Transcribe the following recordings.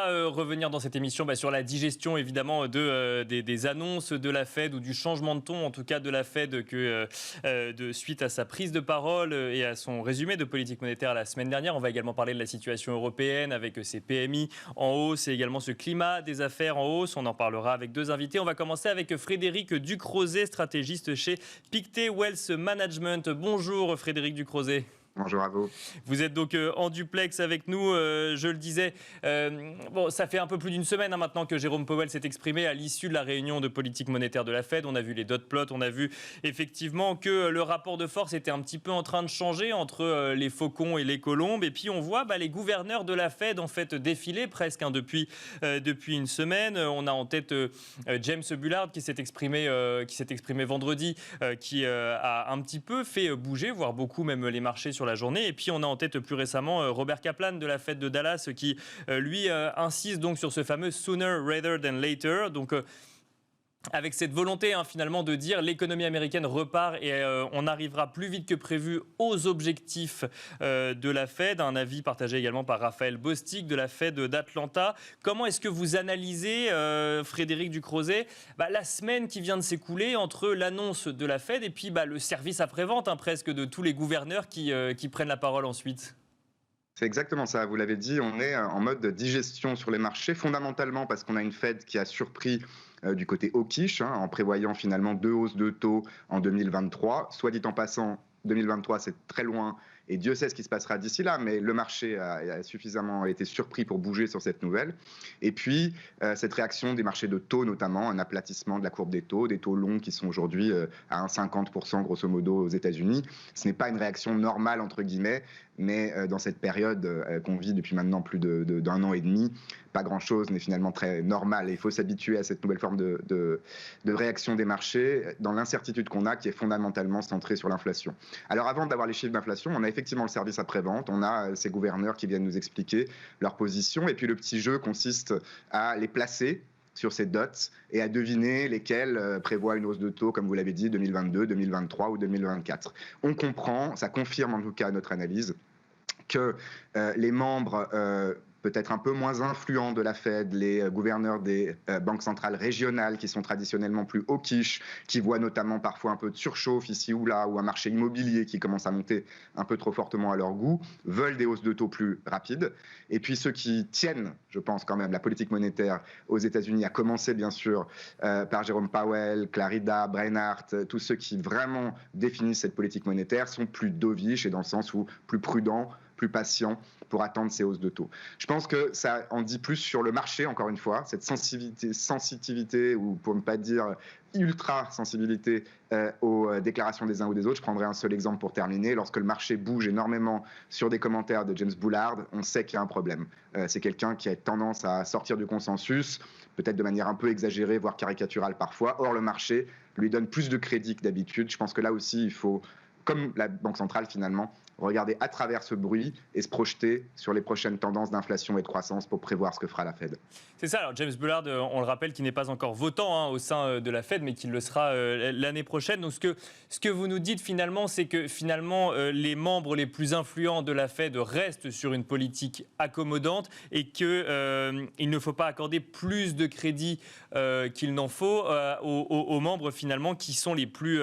revenir dans cette émission sur la digestion évidemment des annonces de la Fed ou du changement de ton en tout cas de la Fed suite à sa prise de parole et à son résumé de politique monétaire la semaine dernière. On va également parler de la situation européenne avec ses PMI en hausse et également ce climat des affaires en hausse. On en parlera avec deux invités. On va commencer avec Frédéric Ducrozet, stratégiste chez Pictet Wealth Management. Bonjour Frédéric Ducrozet. Bonjour à vous. Vous êtes donc en duplex avec nous, je le disais. Ça fait un peu plus d'une semaine maintenant que Jérôme Powell s'est exprimé à l'issue de la réunion de politique monétaire de la Fed. On a vu les dot plots, on a vu effectivement que le rapport de force était un petit peu en train de changer entre les faucons et les colombes. Et puis on voit les gouverneurs de la Fed en fait défiler presque depuis une semaine. On a en tête James Bullard qui s'est exprimé vendredi, qui a un petit peu fait bouger, voire beaucoup même les marchés sur la journée. Et puis on a en tête plus récemment Robert Kaplan de la Fed de Dallas qui lui insiste donc sur ce fameux sooner rather than later. Donc avec cette volonté finalement de dire l'économie américaine repart et on arrivera plus vite que prévu aux objectifs de la Fed. Un avis partagé également par Raphaël Bostic de la Fed d'Atlanta. Comment est-ce que vous analysez, Frédéric Ducrozet, la semaine qui vient de s'écouler entre l'annonce de la Fed et puis le service après-vente presque de tous les gouverneurs qui prennent la parole ensuite ? C'est exactement ça, vous l'avez dit, on est en mode de digestion sur les marchés, fondamentalement parce qu'on a une Fed qui a surpris du côté hawkish, en prévoyant finalement 2 hausses de taux en 2023. Soit dit en passant, 2023 c'est très loin et Dieu sait ce qui se passera d'ici là, mais le marché a suffisamment été surpris pour bouger sur cette nouvelle. Et puis cette réaction des marchés de taux notamment, un aplatissement de la courbe des taux longs qui sont aujourd'hui à 1,50% grosso modo aux États-Unis. Ce n'est pas une réaction normale entre guillemets, mais dans cette période qu'on vit depuis maintenant plus d'un an et demi, pas grand-chose n'est finalement très normal. Et il faut s'habituer à cette nouvelle forme de réaction des marchés dans l'incertitude qu'on a qui est fondamentalement centrée sur l'inflation. Alors avant d'avoir les chiffres d'inflation, on a effectivement le service après-vente, on a ces gouverneurs qui viennent nous expliquer leur position et puis le petit jeu consiste à les placer sur ces dots et à deviner lesquels prévoient une hausse de taux, comme vous l'avez dit, 2022, 2023 ou 2024. On comprend, ça confirme en tout cas notre analyse, que les membres peut-être un peu moins influents de la Fed, les gouverneurs des banques centrales régionales qui sont traditionnellement plus hawkish, qui voient notamment parfois un peu de surchauffe ici ou là, ou un marché immobilier qui commence à monter un peu trop fortement à leur goût, veulent des hausses de taux plus rapides. Et puis ceux qui tiennent, je pense quand même, la politique monétaire aux États-Unis, à commencer bien sûr par Jérôme Powell, Clarida, Bernhardt, tous ceux qui vraiment définissent cette politique monétaire sont plus dovish et dans le sens où plus prudents, plus patient pour attendre ces hausses de taux. Je pense que ça en dit plus sur le marché, encore une fois, cette sensibilité ou pour ne pas dire ultra-sensibilité aux déclarations des uns ou des autres. Je prendrai un seul exemple pour terminer. Lorsque le marché bouge énormément sur des commentaires de James Bullard, on sait qu'il y a un problème. C'est quelqu'un qui a tendance à sortir du consensus, peut-être de manière un peu exagérée, voire caricaturale parfois. Or, le marché lui donne plus de crédit que d'habitude. Je pense que là aussi, il faut, comme la Banque centrale finalement, regarder à travers ce bruit et se projeter sur les prochaines tendances d'inflation et de croissance pour prévoir ce que fera la Fed. C'est ça, alors James Bullard, on le rappelle, qui n'est pas encore votant au sein de la Fed, mais qui le sera l'année prochaine. Donc ce que vous nous dites finalement, c'est que finalement les membres les plus influents de la Fed restent sur une politique accommodante et qu'il ne faut pas accorder plus de crédit qu'il n'en faut aux membres finalement qui sont les plus...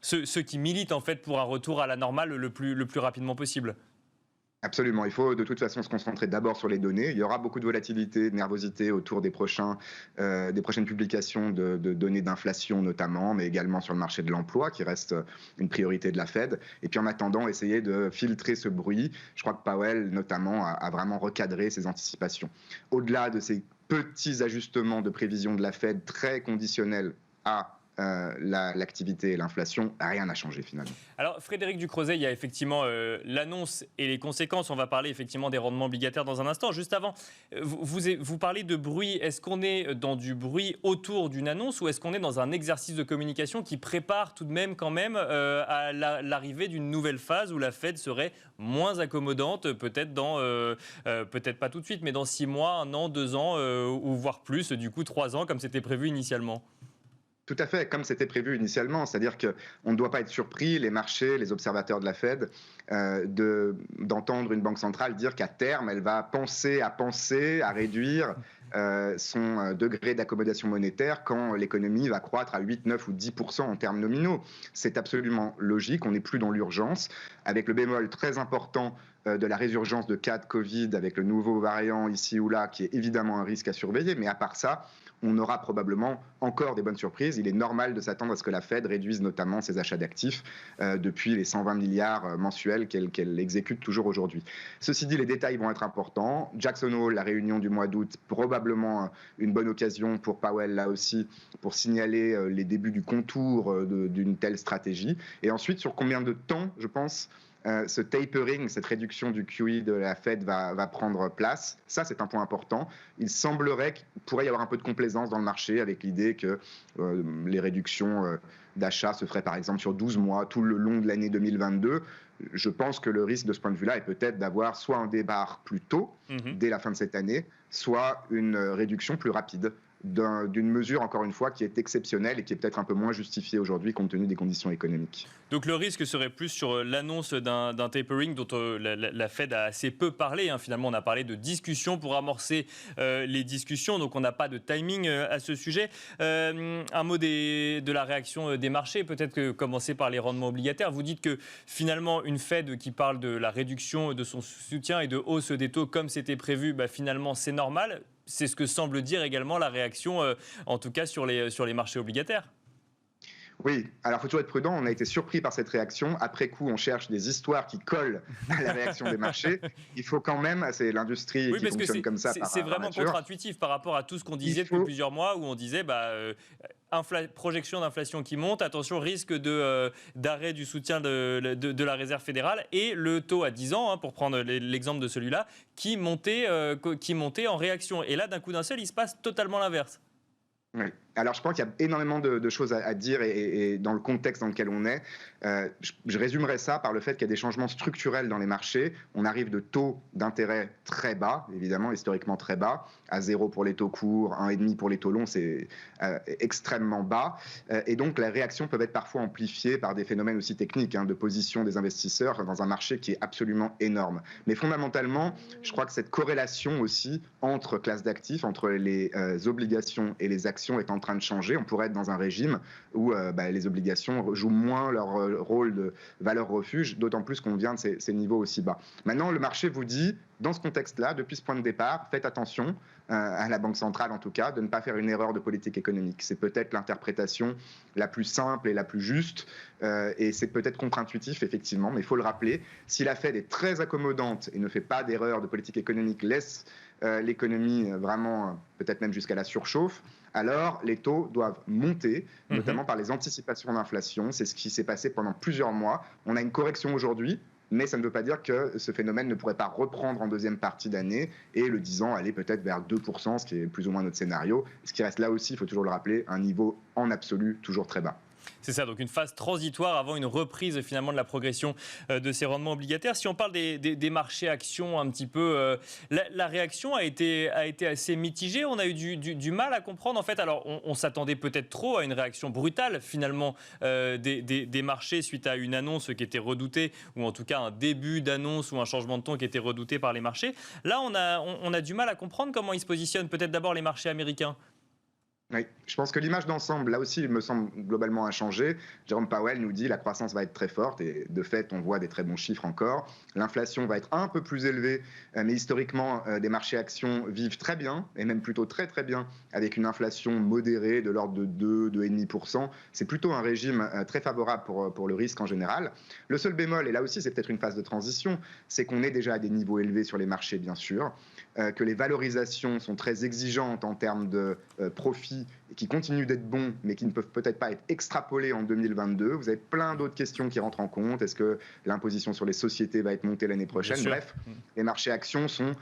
Ceux qui militent en fait pour un retour à la normale le plus rapidement possible. Absolument, il faut de toute façon se concentrer d'abord sur les données. Il y aura beaucoup de volatilité, de nervosité autour des prochaines publications de données d'inflation notamment, mais également sur le marché de l'emploi qui reste une priorité de la Fed. Et puis en attendant, essayer de filtrer ce bruit. Je crois que Powell notamment a vraiment recadré ses anticipations. Au-delà de ces petits ajustements de prévision de la Fed très conditionnels à l'activité et l'inflation, rien n'a changé finalement. Alors Frédéric Ducrozet, il y a effectivement l'annonce et les conséquences. On va parler effectivement des rendements obligataires dans un instant. Juste avant, vous parlez de bruit. Est-ce qu'on est dans du bruit autour d'une annonce ou est-ce qu'on est dans un exercice de communication qui prépare tout de même quand même à l'arrivée d'une nouvelle phase où la Fed serait moins accommodante, peut-être peut-être pas tout de suite, mais dans 6 mois, 1 an, 2 ans ou voire plus, du coup 3 ans comme c'était prévu initialement? Tout à fait, comme c'était prévu initialement, c'est-à-dire qu'on ne doit pas être surpris, les marchés, les observateurs de la Fed, d'entendre une banque centrale dire qu'à terme, elle va penser, à réduire son degré d'accommodation monétaire quand l'économie va croître à 8, 9 ou 10% en termes nominaux. C'est absolument logique, on n'est plus dans l'urgence, avec le bémol très important de la résurgence de cas de Covid avec le nouveau variant ici ou là, qui est évidemment un risque à surveiller, mais à part ça, on aura probablement encore des bonnes surprises. Il est normal de s'attendre à ce que la Fed réduise notamment ses achats d'actifs depuis les 120 milliards mensuels qu'elle exécute toujours aujourd'hui. Ceci dit, les détails vont être importants. Jackson Hole, la réunion du mois d'août, probablement une bonne occasion pour Powell, là aussi, pour signaler les débuts du contour d'une telle stratégie. Et ensuite, sur combien de temps, je pense, ce tapering, cette réduction du QE de la Fed va prendre place. Ça, c'est un point important. Il semblerait qu'il pourrait y avoir un peu de complaisance dans le marché avec l'idée que les réductions d'achat se feraient par exemple sur 12 mois tout le long de l'année 2022. Je pense que le risque de ce point de vue-là est peut-être d'avoir soit un départ plus tôt, dès la fin de cette année, soit une réduction plus rapide d'une mesure, encore une fois, qui est exceptionnelle et qui est peut-être un peu moins justifiée aujourd'hui compte tenu des conditions économiques. Donc le risque serait plus sur l'annonce d'un tapering dont la Fed a assez peu parlé. Finalement, on a parlé de discussions pour amorcer les discussions, donc on n'a pas de timing à ce sujet. Un mot de la réaction des marchés, peut-être que commencer par les rendements obligataires. Vous dites que finalement, une Fed qui parle de la réduction de son soutien et de hausse des taux comme c'était prévu, finalement c'est normal. C'est ce que semble dire également la réaction, en tout cas sur les marchés obligataires. Oui, alors il faut toujours être prudent, on a été surpris par cette réaction. Après coup, on cherche des histoires qui collent à la réaction des marchés. Il faut quand même, c'est l'industrie qui fonctionne comme ça. C'est vraiment contre-intuitif par rapport à tout ce qu'on disait depuis plusieurs mois, où on disait projection d'inflation qui monte, attention, risque d'arrêt du soutien de la Réserve fédérale, et le taux à 10 ans, pour prendre l'exemple de celui-là, qui montait en réaction. Et là, d'un coup d'un seul, il se passe totalement l'inverse. Oui. Alors, je pense qu'il y a énormément de choses à dire et dans le contexte dans lequel on est. Je résumerai ça par le fait qu'il y a des changements structurels dans les marchés. On arrive de taux d'intérêt très bas, évidemment, historiquement très bas, à 0 pour les taux courts, 1,5 pour les taux longs, c'est extrêmement bas. Et donc, les réactions peuvent être parfois amplifiées par des phénomènes aussi techniques de position des investisseurs dans un marché qui est absolument énorme. Mais fondamentalement, je crois que cette corrélation aussi entre classes d'actifs, entre les obligations et les actions est en train de changer. On pourrait être dans un régime où les obligations jouent moins leur rôle de valeur refuge, d'autant plus qu'on vient de ces niveaux aussi bas. Maintenant, le marché vous dit, dans ce contexte-là, depuis ce point de départ, faites attention, à la Banque centrale en tout cas, de ne pas faire une erreur de politique économique. C'est peut-être l'interprétation la plus simple et la plus juste, et c'est peut-être contre-intuitif, effectivement, mais il faut le rappeler. Si la Fed est très accommodante et ne fait pas d'erreur de politique économique, laisse l'économie vraiment, peut-être même jusqu'à la surchauffe, alors les taux doivent monter, notamment par les anticipations d'inflation. C'est ce qui s'est passé pendant plusieurs mois. On a une correction aujourd'hui, mais ça ne veut pas dire que ce phénomène ne pourrait pas reprendre en deuxième partie d'année et le 10 ans aller peut-être vers 2%, ce qui est plus ou moins notre scénario. Ce qui reste là aussi, il faut toujours le rappeler, un niveau en absolu toujours très bas. C'est ça, donc une phase transitoire avant une reprise finalement de la progression de ces rendements obligataires. Si on parle des marchés actions un petit peu, la réaction a été assez mitigée. On a eu du mal à comprendre en fait. Alors on s'attendait peut-être trop à une réaction brutale finalement des marchés suite à une annonce qui était redoutée, ou en tout cas un début d'annonce ou un changement de ton qui était redouté par les marchés. Là on a du mal à comprendre comment ils se positionnent. Peut-être d'abord les marchés américains. Oui, je pense que l'image d'ensemble, là aussi, il me semble globalement a changé. Jérôme Powell nous dit la croissance va être très forte et de fait, on voit des très bons chiffres encore. L'inflation va être un peu plus élevée, mais historiquement, des marchés actions vivent très bien et même plutôt très très bien avec une inflation modérée de l'ordre de 2, 2,5%. C'est plutôt un régime très favorable pour le risque en général. Le seul bémol, et là aussi c'est peut-être une phase de transition, c'est qu'on est déjà à des niveaux élevés sur les marchés, bien sûr, que les valorisations sont très exigeantes en termes de profit et qui continuent d'être bons, mais qui ne peuvent peut-être pas être extrapolés en 2022. Vous avez plein d'autres questions qui rentrent en compte. Est-ce que l'imposition sur les sociétés va être montée l'année prochaine ? Bref, les marchés actions sont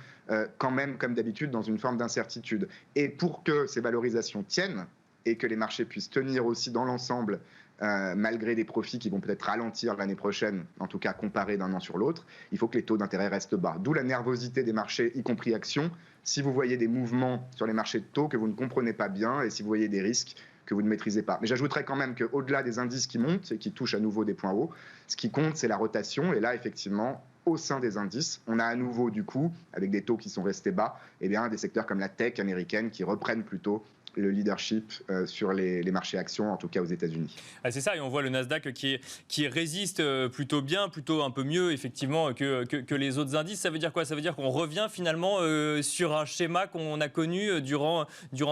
quand même, comme d'habitude, dans une forme d'incertitude. Et pour que ces valorisations tiennent et que les marchés puissent tenir aussi dans l'ensemble, malgré des profits qui vont peut-être ralentir l'année prochaine, en tout cas comparés d'un an sur l'autre, il faut que les taux d'intérêt restent bas. D'où la nervosité des marchés, y compris actions. Si vous voyez des mouvements sur les marchés de taux que vous ne comprenez pas bien et si vous voyez des risques, que vous ne maîtrisez pas. Mais j'ajouterais quand même qu'au-delà des indices qui montent et qui touchent à nouveau des points hauts, ce qui compte, c'est la rotation. Et là, effectivement, au sein des indices, on a à nouveau, du coup, avec des taux qui sont restés bas, eh bien, des secteurs comme la tech américaine qui reprennent plutôt le leadership sur les marchés actions, en tout cas aux États-Unis. Ah, c'est ça, et on voit le Nasdaq qui résiste plutôt bien, plutôt un peu mieux effectivement que les autres indices. Ça veut dire quoi? Ça veut dire qu'on revient finalement sur un schéma qu'on a connu durant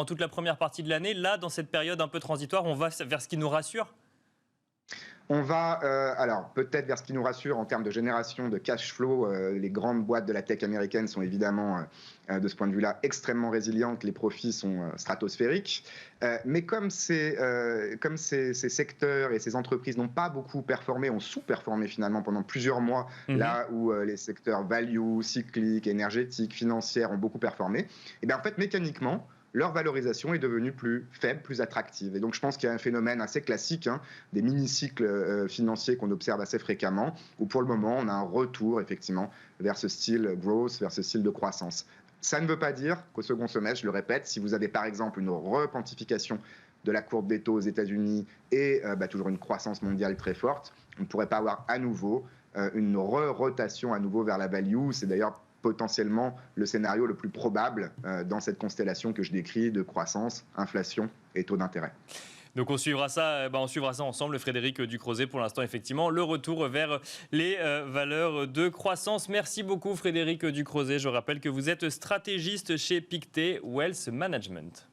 toute la première partie de l'année. Là, dans cette période un peu transitoire, on va vers ce qui nous rassure? On va alors peut-être vers ce qui nous rassure en termes de génération de cash flow. Les grandes boîtes de la tech américaine sont évidemment, de ce point de vue-là, extrêmement résilientes. Les profits sont stratosphériques. Mais comme ces secteurs et ces entreprises n'ont pas beaucoup performé, ont sous-performé finalement pendant plusieurs mois, là où les secteurs value, cycliques, énergétiques, financières ont beaucoup performé, et bien en fait mécaniquement, leur valorisation est devenue plus faible, plus attractive. Et donc je pense qu'il y a un phénomène assez classique, des mini-cycles financiers qu'on observe assez fréquemment, où pour le moment on a un retour effectivement vers ce style growth, vers ce style de croissance. Ça ne veut pas dire qu'au second semestre, je le répète, si vous avez par exemple une repentification de la courbe des taux aux États-Unis et toujours une croissance mondiale très forte, on ne pourrait pas avoir à nouveau une rotation à nouveau vers la value. C'est d'ailleurs potentiellement le scénario le plus probable dans cette constellation que je décris de croissance, inflation et taux d'intérêt. Donc on suivra ça ensemble, Frédéric Ducrozet. Pour l'instant, effectivement, le retour vers les valeurs de croissance. Merci beaucoup, Frédéric Ducrozet. Je rappelle que vous êtes stratégiste chez Pictet Wealth Management.